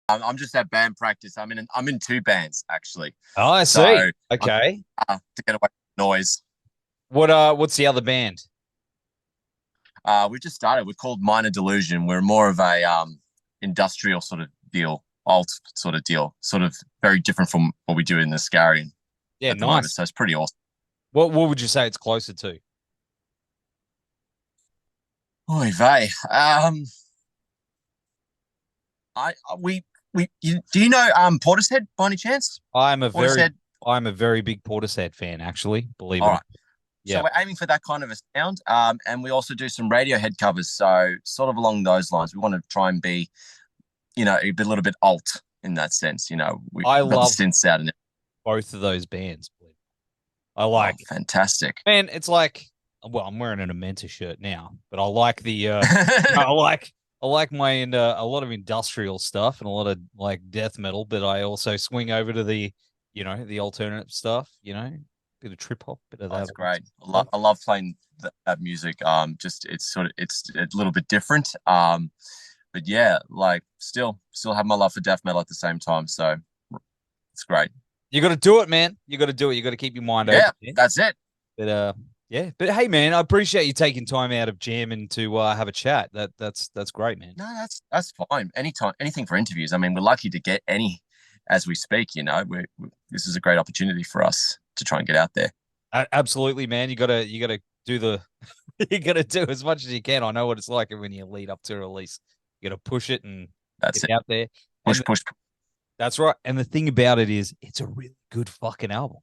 I'm just at band practice. I'm in two bands actually. Oh, I So see. Okay. to get away from noise. What's the other band? We just started. We're called Minor Delusion. We're more of a industrial sort of deal, alt sort of deal, sort of very different from what we do in the ESCARION Yeah, at the moment. nice. So it's pretty awesome. What would you say it's closer to? Oy vey. I do you know Portishead by any chance? I'm a very Portishead. I'm a very big Portishead fan, actually, believe it All or right. not. So Yeah. we're aiming for that kind of a sound, and we also do some Radiohead covers. So sort of along those lines, we want to try and be, a little bit alt in that sense. We've I got the love synths out in it. both of those bands. I Oh, like, fantastic! man, it's like, well, I'm wearing an Amenta shirt now, but I like I like my a lot of industrial stuff and a lot of like death metal, but I also swing over to the alternative stuff, bit of trip hop, bit of Oh, that it's great. stuff. I love playing that music. Just it's a little bit different. But yeah, like still have my love for death metal at the same time. So it's great. You got to do it, man. You got to do it. You got to keep your mind Yeah, open. Yeah? that's it. But yeah. But hey, man, I appreciate you taking time out of jamming to have a chat. That's great, man. No, that's fine. Anytime, anything for interviews. I mean, we're lucky to get any as we speak. This is a great opportunity for us to try and get out there. Absolutely, man. You gotta do the you gotta do as much as you can. I know what it's like when you lead up to a release. You gotta push it and That's get it. out there. Push, And push. that's right. And the thing about it is, it's a really good fucking album.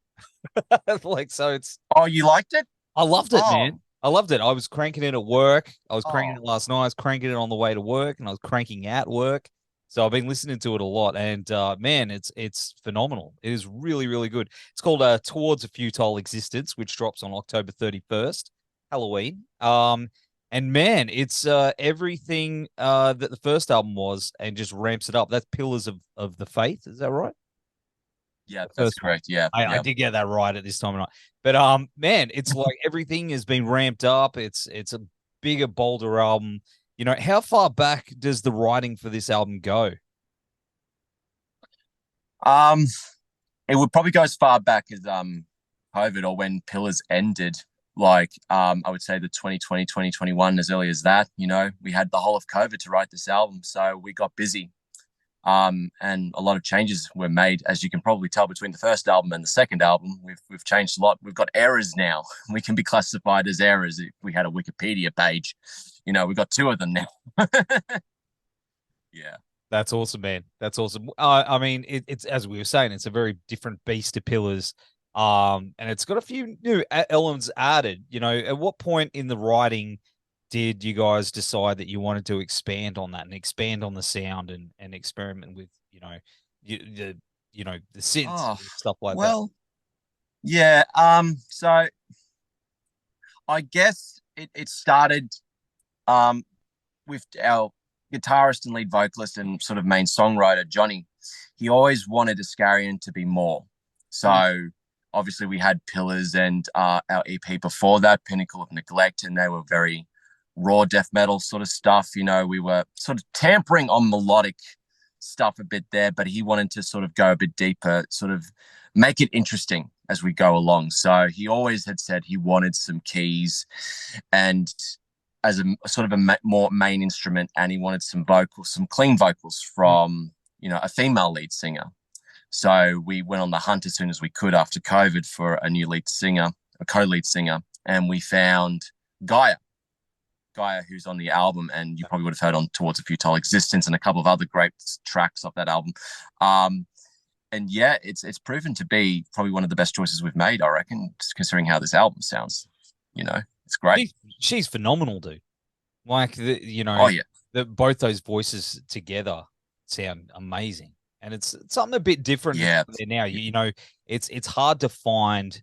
Like, so it's Oh, you liked it? I loved it, Oh, man. I loved it. I was cranking it at work. I was cranking oh, it last night. I was cranking it on the way to work, and I was cranking at work. So I've been listening to it a lot, and man, it's phenomenal. It is really, really good. It's called "Towards A Futile Existence," which drops on October 31st, Halloween. And man, it's everything that the first album was, and just ramps it up. That's Pillars of the Faith. Is that right? yeah, The that's first one. correct. Yeah, I yeah. did get that right at this time of night. But man, it's like everything has been ramped up. It's a bigger, bolder album. How far back does the writing for this album go? Um, it would probably go as far back as COVID or when Pillars ended. Like I would say the 2020, 2021, as early as that. We had the whole of COVID to write this album, so we got busy. And a lot of changes were made, as you can probably tell, between the first album and the second album. We've changed a lot. We've got errors now. We can be classified as errors if we had a Wikipedia page. We've got two of them now. Yeah. That's awesome, man. That's awesome. I mean, it's as we were saying, it's a very different beast to Pillars. And it's got a few new elements added. At what point in the writing did you guys decide that you wanted to expand on that and expand on the sound and experiment with, the synths Oh, and stuff like that? well, yeah. So I guess it started um with our guitarist and lead vocalist and sort of main songwriter Johnny. He always wanted Iscarion to be more. So obviously we had Pillars and our EP before that, Pinnacle of Neglect, and they were very raw death metal sort of stuff. We were sort of tampering on melodic stuff a bit there, but he wanted to sort of go a bit deeper, sort of make it interesting as we go along. So he always had said he wanted some keys and as a sort of more main instrument, and he wanted some vocals, some clean vocals from a female lead singer. So we went on the hunt as soon as we could after COVID for a new lead singer, a co-lead singer, and we found Gaia, who's on the album, and you probably would have heard on Towards A Futile Existence and a couple of other great tracks off that album. And yeah, it's proven to be probably one of the best choices we've made, I reckon, considering how this album sounds. It's great. She's phenomenal, dude. Like Oh yeah, both those voices together sound amazing, and it's something a bit different yeah, there now. It's hard to find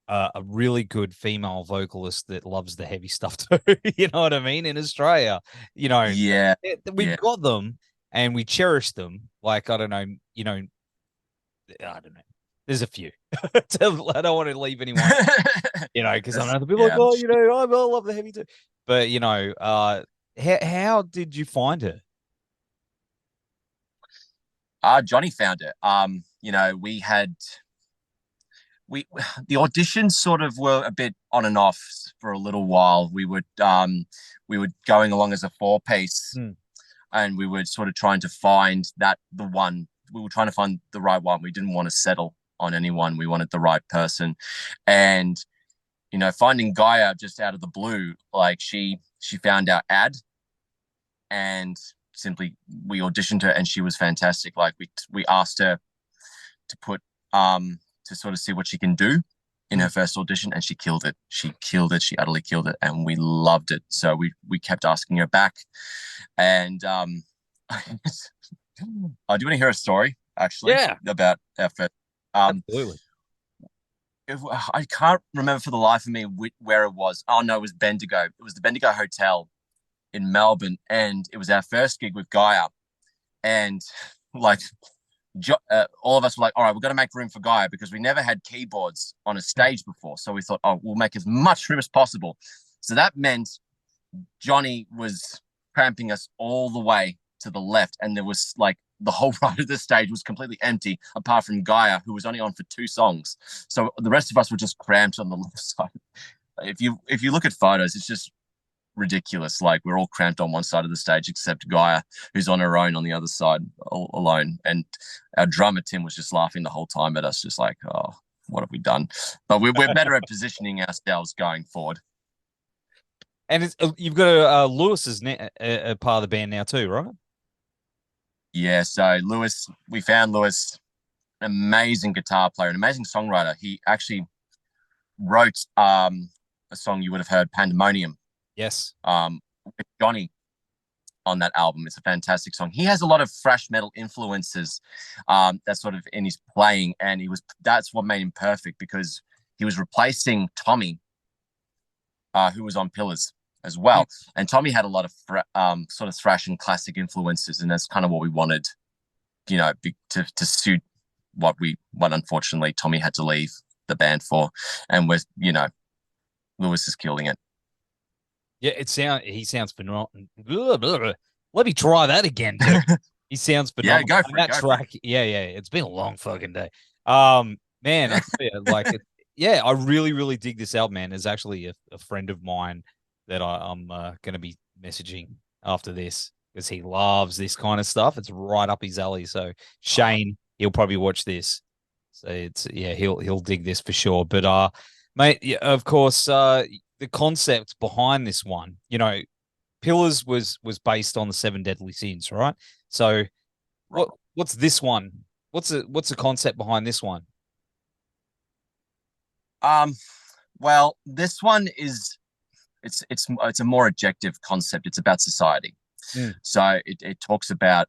a really good female vocalist that loves the heavy stuff too. You know what I mean? In Australia, yeah, we've yeah. got them and we cherish them. Like I don't know, I don't know. There's a few. I don't want to leave anyone, because I know the people Yeah. like, oh, I love the heavy too. But how did you find her? Johnny found it. We had we the auditions sort of were a bit on and off for a little while. We were going along as a 4-piece, and we were sort of trying to find the one. We were trying to find the right one. We didn't want to settle on anyone. We wanted the right person, and finding Gaia just out of the blue, like she found our ad, and simply we auditioned her, and she was fantastic. Like we asked her to put to sort of see what she can do in her first audition, and she killed it. She utterly killed it, and we loved it. So we kept asking her back. And do you want to hear a story actually? Yeah, about our first absolutely. I can't remember for the life of me where it was. Oh no, it was Bendigo. It was the Bendigo Hotel in Melbourne, and it was our first gig with Gaia. And like all of us were like, all right, we've got to make room for Gaia, because we never had keyboards on a stage before. So we thought, oh, we'll make as much room as possible. So that meant Johnny was cramping us all the way to the left, and there was like the whole right of the stage was completely empty, apart from Gaia, who was only on for 2 songs. So the rest of us were just cramped on the left side. If you look at photos, it's just ridiculous. Like, we're all cramped on one side of the stage except Gaia, who's on her own on the other side, all alone. And our drummer Tim was just laughing the whole time at us, just like, oh, what have we done? But we're better at positioning ourselves going forward. And you've got Lewis is a part of the band now too, right? Yeah, so we found Lewis, an amazing guitar player, an amazing songwriter. He actually wrote a song you would have heard, Pandemonium. Yes. With Johnny on that album. It's a fantastic song. He has a lot of thrash metal influences that's sort of in his playing, and that's what made him perfect, because he was replacing Tommy, who was on Pillars as well. And Tommy had a lot of sort of thrash and classic influences, and that's kind of what we wanted, to suit what unfortunately Tommy had to leave the band for. And Lewis is killing it. Yeah, he sounds phenomenal. Let me try that again, dude. He sounds phenomenal. Yeah, go for that it. track. Yeah. It's been a long fucking day. Man, I tell you, like, I really, really dig this album, man. There's actually a friend of mine that I'm going to be messaging after this, because he loves this kind of stuff. It's right up his alley. So Shane, he'll probably watch this. So he'll dig this for sure. But mate, yeah, of course, the concept behind this one, Pillars was based on the 7 deadly sins, right? So what's this one? What's the concept behind this one? Well, this one is it's a more objective concept. It's about society. So it talks about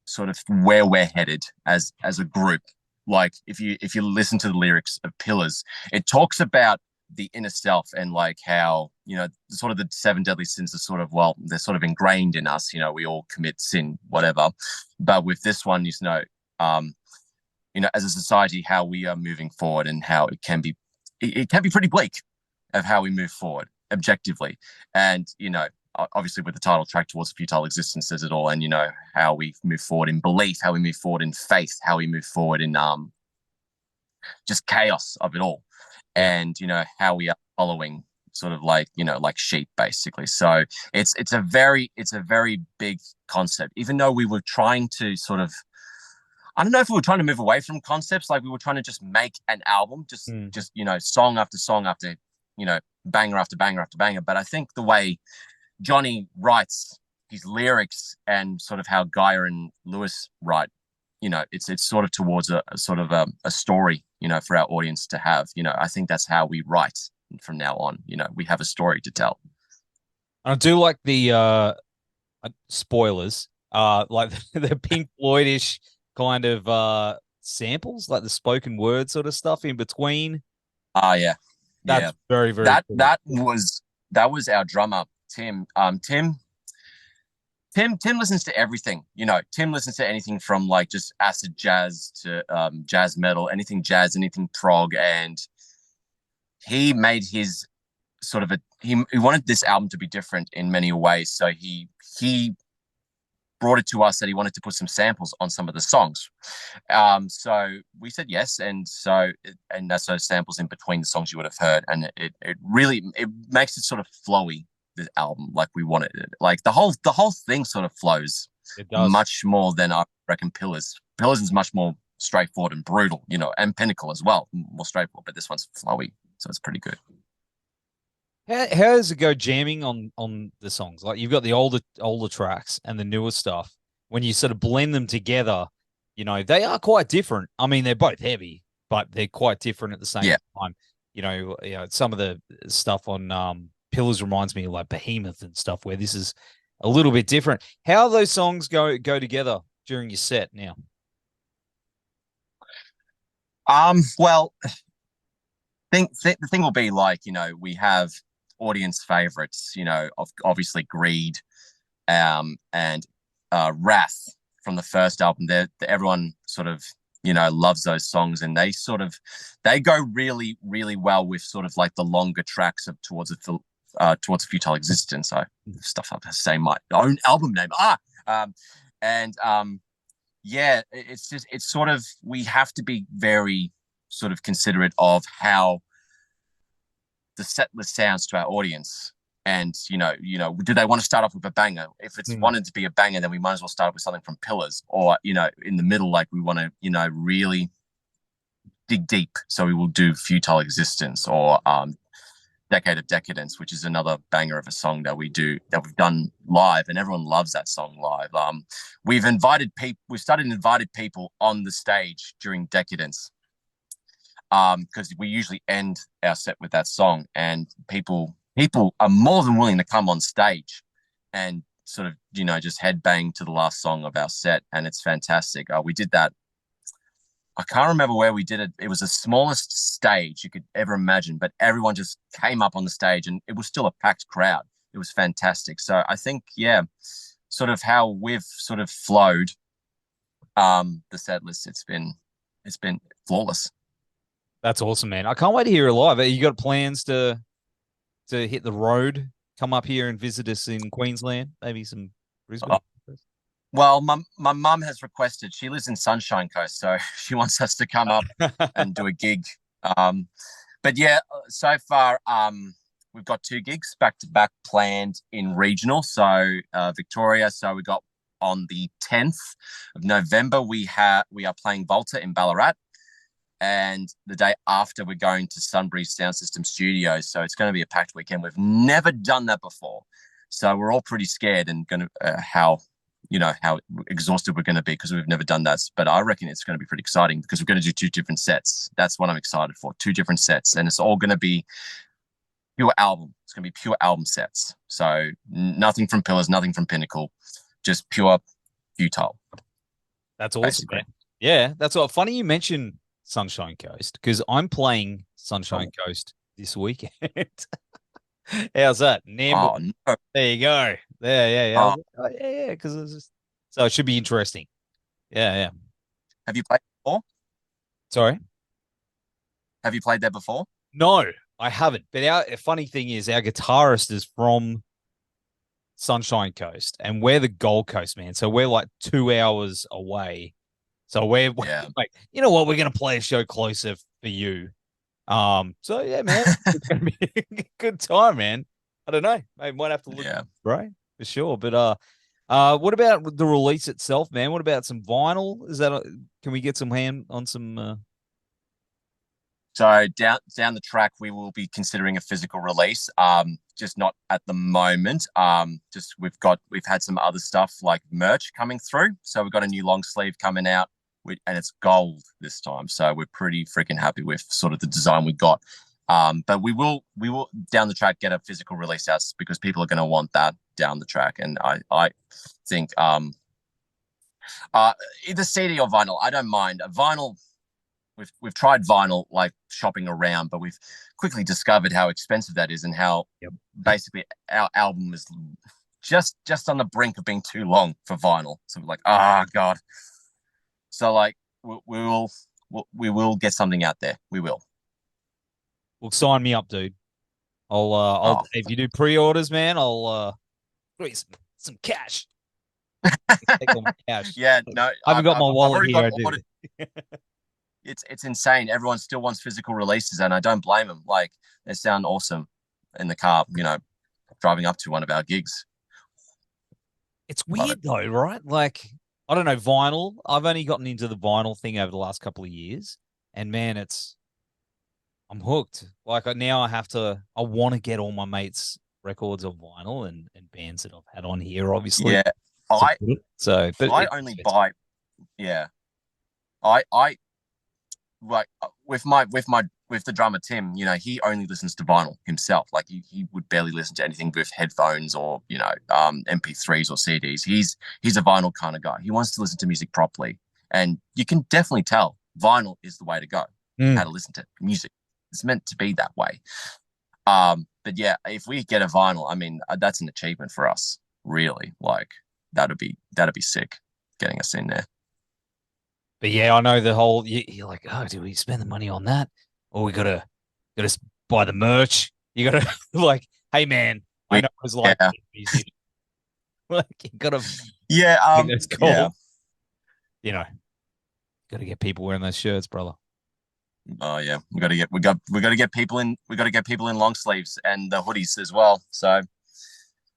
sort of where we're headed as a group. Like, if you listen to the lyrics of Pillars, it talks about the inner self, and like how, sort of the 7 deadly sins are sort of, well, they're sort of ingrained in us. We all commit sin, whatever. But with this one, as a society, how we are moving forward, and how it can be pretty bleak of how we move forward objectively. And, obviously with the title track, Towards A Futile Existence, says it all. And, how we move forward in belief, how we move forward in faith, how we move forward in just chaos of it all. And, how we are following sort of like, like sheep, basically. So it's a very big concept, even though we were trying to sort of, I don't know if we were trying to move away from concepts. Like, we were trying to just make an album, just song after song after, banger after banger after banger. But I think the way Johnny writes his lyrics, and sort of how Gaia and Lewis write, it's sort of towards a sort of a story, for our audience to have. I think that's how we write from now on. We have a story to tell. I do like the spoilers, like the Pink Floyd-ish kind of samples, like the spoken word sort of stuff in between. Yeah. That's very, very that cool. that was our drummer Tim. Tim Tim listens to everything. You know, Tim listens to anything from like just acid jazz to jazz metal, anything jazz, anything prog, and he made his sort of he wanted this album to be different in many ways. So he brought it to us that he wanted to put some samples on some of the songs. So we said yes, and that's those samples in between the songs you would have heard, and it really makes it sort of flowy, the album, like we wanted it. Like the whole thing sort of flows. It does. Much more than I reckon Pillars. Pillars is much more straightforward and brutal, you know, and Pinnacle as well, more straightforward. But this one's flowy, so it's pretty good. How does it go jamming on the songs? Like you've got the older tracks and the newer stuff. When you sort of blend them together, you know, they are quite different. I mean, they're both heavy, but they're quite different at the same time. You know, some of the stuff on Pillars reminds me of like Behemoth and stuff, where this is a little bit different. How those songs go together during your set now? Well, the thing will be like, you know, we have audience favorites, you know, obviously Greed, and Wrath from the first album. Everyone sort of, you know, loves those songs, and they go really, really well with sort of like the longer tracks of Towards a Futile Existence. Stuff I have to say my own album name. Yeah, it's sort of, we have to be very sort of considerate of how the set list sounds to our audience. And, you know, do they want to start off with a banger? If it's wanted to be a banger, then we might as well start with something from Pillars, or, you know, in the middle, like we want to, you know, really dig deep. So we will do Futile Existence, or Decade of Decadence, which is another banger of a song that we've done live, and everyone loves that song live. We've started inviting people on the stage during Decadence, because we usually end our set with that song, and people are more than willing to come on stage and sort of, you know, just headbang to the last song of our set, and it's fantastic. We did that. I can't remember where we did it. It was the smallest stage you could ever imagine, but everyone just came up on the stage, and it was still a packed crowd. It was fantastic. So I think, yeah, sort of how we've sort of flowed the set list, it's been flawless. That's awesome, man. I can't wait to hear it live. You got plans to hit the road, come up here and visit us in Queensland, maybe some Brisbane? Well, my mum has requested. She lives in Sunshine Coast, so she wants us to come up and do a gig. But yeah, so far we've got 2 gigs back to back planned in regional. So Victoria. So we got on the 10th of November we are playing Volta in Ballarat. And the day after, we're going to Sunbreeze Sound System Studios. So it's going to be a packed weekend. We've never done that before. So we're all pretty scared and going to how exhausted we're going to be, because we've never done that. But I reckon it's going to be pretty exciting, because we're going to do 2 different sets. That's what I'm excited for. 2 different sets. And it's all going to be pure album. It's going to be pure album sets. So nothing from Pillars, nothing from Pinnacle, just pure Futile. That's awesome, man. Yeah, that's all. Funny you mentioned Sunshine Coast, because I'm playing Sunshine Coast this weekend. How's that? Oh, no. There you go. Yeah. Yeah. Because so it should be interesting. Yeah. Have you played before? Sorry? Have you played there before? No, I haven't. But our funny thing is, our guitarist is from Sunshine Coast, and we're the Gold Coast, man. So we're like 2 hours away. So we're like, you know what? We're gonna play a show closer for you. So yeah, man, it's gonna be a good time, man. I don't know. I might have to look, right, for sure. But what about the release itself, man? What about some vinyl? Can we get some hand on some? So down the track, we will be considering a physical release. Just not at the moment. Just we've had some other stuff like merch coming through. So we've got a new long sleeve coming out, and it's gold this time. So we're pretty freaking happy with sort of the design we got. But we will down the track get a physical release out, because people are going to want that down the track. And I think either CD or vinyl, I don't mind. A vinyl. We've tried vinyl, like shopping around, but we've quickly discovered how expensive that is, and how basically our album is just on the brink of being too long for vinyl. So we're like, ah, God. So like we will get something out there. We will. Well, sign me up, dude. I'll Oh, if you do pre-orders, man, I'll give you some cash. Take all my cash. yeah, no, I haven't got my I've wallet already here. got I do. ordered. It's insane. Everyone still wants physical releases, and I don't blame them. Like they sound awesome in the car. Driving up to one of our gigs. It's Love weird it. though, right? Like, I don't know, vinyl. I've only gotten into the vinyl thing over the last couple of years, and man, I'm hooked. Like now I want to get all my mates' records of vinyl and bands that I've had on here, obviously. Yeah, I But I only buy. Yeah, I like with the drummer Tim. He only listens to vinyl himself. Like he would barely listen to anything with headphones or MP3s or CDs. He's a vinyl kind of guy. He wants to listen to music properly, and you can definitely tell vinyl is the way to go. How to listen to music. It's meant to be that way. But yeah, if we get a vinyl, I mean, that's an achievement for us. Really, like that'd be sick, getting us in there. But yeah, I know the whole. You're like, oh, do we spend the money on that, or we gotta buy the merch? You gotta like, hey man, I know it's like, Yeah, like you gotta yeah, make those calls. yeah. You know, gotta get people wearing those shirts, brother. Oh yeah, we got to get people in. We got to get people in long sleeves and the hoodies as well. So,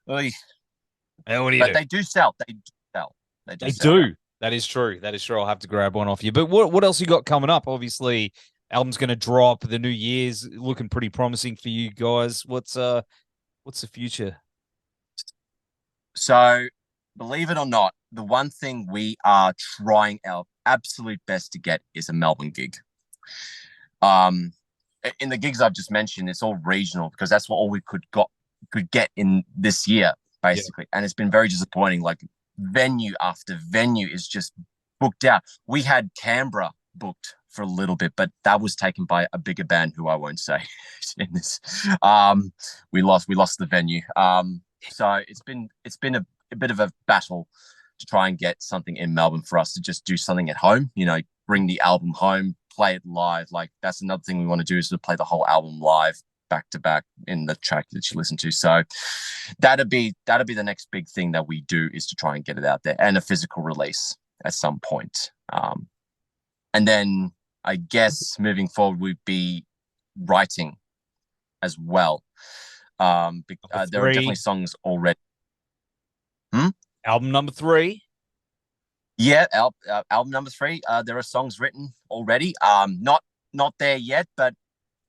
oy. Hey, what do you But do? they do sell. They do sell. They do They sell. do. That is true. That is true. I'll have to grab one off you. But what else you got coming up? Obviously, album's going to drop. The new year's looking pretty promising for you guys. What's the future? So, believe it or not, the one thing we are trying our absolute best to get is a Melbourne gig. Um, in the gigs I've just mentioned, it's all regional because that's what all we could get in this year, Yeah. basically. And it's been very disappointing. Like venue after venue is just booked out. We had Canberra booked for a little bit, but that was taken by a bigger band who I won't say in this. We lost the venue. So it's been a bit of a battle to try and get something in Melbourne for us to just do something at home, bring the album home, play it live. Like that's another thing we want to do is to play the whole album live back to back in the track that you listen to. So that'd be the next big thing that we do is to try and get it out there and a physical release at some point. And then I guess moving forward we'd be writing as well. There are definitely songs already. Album number 3. Yeah, album number 3. There are songs written already. Not there yet, but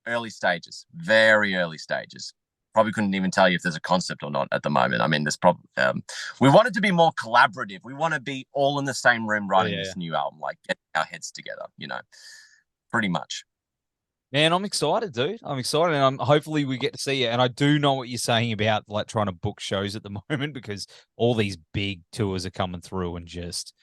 early stages, very early stages. Probably couldn't even tell you if there's a concept or not at the moment. I mean, there's probably we want it to be more collaborative. We want to be all in the same room writing this new album, like getting our heads together. Pretty much. Man, I'm excited, dude. I'm excited, and hopefully we get to see you. And I do know what you're saying about like trying to book shows at the moment because all these big tours are coming through and just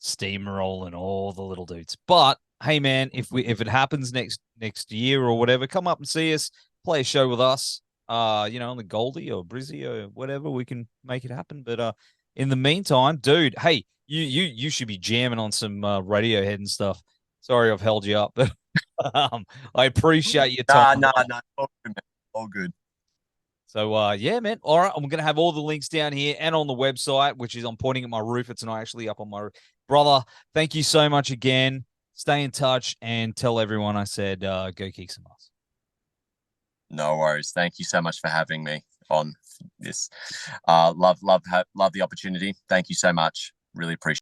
steamrolling all the little dudes. But hey, man, if it happens next year or whatever, come up and see us, play a show with us. On the Goldie or Brizzy or whatever, we can make it happen. But in the meantime, dude, hey, you should be jamming on some Radiohead and stuff. Sorry, I've held you up, but I appreciate your time. Nah, all good, man. All good. So yeah, man. All right, I'm gonna have all the links down here and on the website, which is I'm pointing at my roof. It's not actually up on my roof. Brother, thank you so much again. Stay in touch and tell everyone I said go kick some ass. No worries. Thank you so much for having me on this. Love the opportunity. Thank you so much. Really appreciate it.